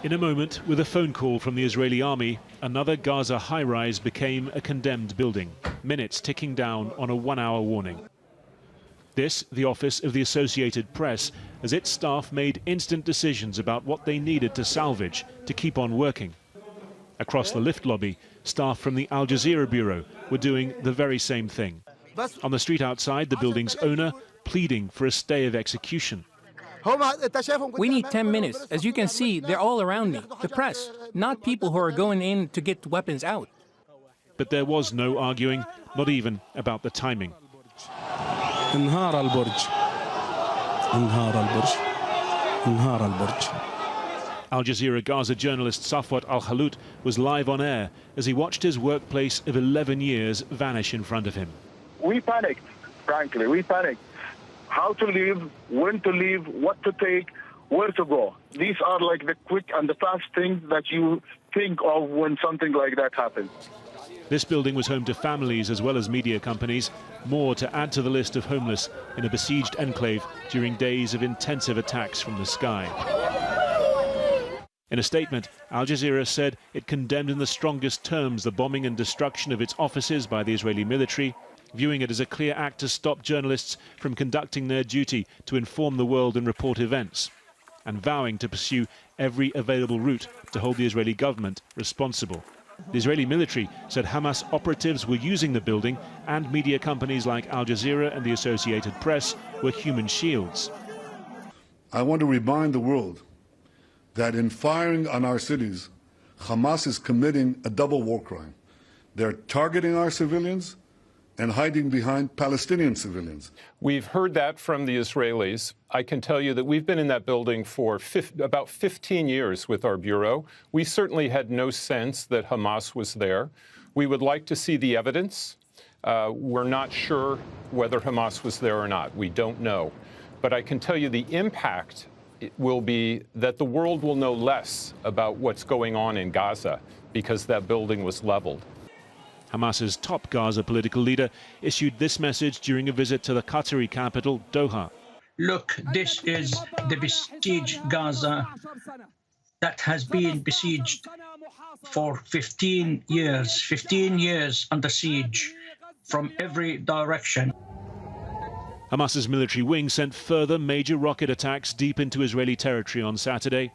In a moment, with a phone call from the Israeli army, another Gaza high-rise became a condemned building, minutes ticking down on a one-hour warning. This, the office of the Associated Press, as its staff made instant decisions about what they needed to salvage to keep on working. Across the lift lobby, staff from the Al Jazeera bureau were doing the very same thing. On the street outside, the building's owner pleading for a stay of execution. We need 10 minutes. As you can see, they're all around me. The press, not people who are going in to get weapons out. But there was no arguing, not even about the timing. انهار البرج انهار البرج انهار البرج. Al Jazeera Gaza journalist Safwat Al-Khalut was live on air as he watched his workplace of 11 years vanish in front of him. We panicked, frankly, we panicked. How to leave, when to leave, what to take, where to go. These are like the quick and the fast things that you think of when something like that happens. This building was home to families as well as media companies, more to add to the list of homeless in a besieged enclave during days of intensive attacks from the sky. In a statement, Al Jazeera said it condemned in the strongest terms the bombing and destruction of its offices by the Israeli military, viewing it as a clear act to stop journalists from conducting their duty to inform the world and report events, and vowing to pursue every available route to hold the Israeli government responsible. The Israeli military said Hamas operatives were using the building and media companies like Al Jazeera and the Associated Press were human shields. I want to remind the world that in firing on our cities, Hamas is committing a double war crime. They're targeting our civilians and hiding behind Palestinian civilians. We've heard that from the Israelis. I can tell you that we've been in that building for about 15 years with our bureau. We certainly had no sense that Hamas was there. We would like to see the evidence. We're not sure whether Hamas was there or not. We don't know. But I can tell you the impact will be that the world will know less about what's going on in Gaza because that building was leveled. Hamas's top Gaza political leader issued this message during a visit to the Qatari capital, Doha. Look, this is the besieged Gaza that has been besieged for 15 years under siege from every direction. Hamas's military wing sent further major rocket attacks deep into Israeli territory on Saturday.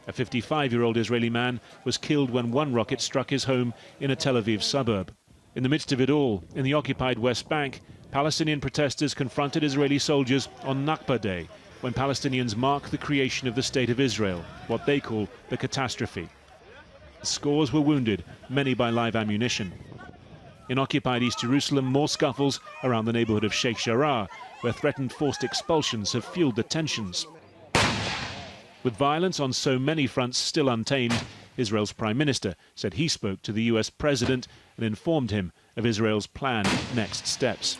A 55-year-old Israeli man was killed when one rocket struck his home in a Tel Aviv suburb. In the midst of it all, in the occupied West Bank, Palestinian protesters confronted Israeli soldiers on Nakba Day, when Palestinians mark the creation of the State of Israel, what they call the catastrophe. Scores were wounded, many by live ammunition. In occupied East Jerusalem, more scuffles around the neighborhood of Sheikh Jarrah, where threatened forced expulsions have fueled the tensions. With violence on so many fronts still untamed, Israel's prime minister said he spoke to the US president and informed him of Israel's planned next steps.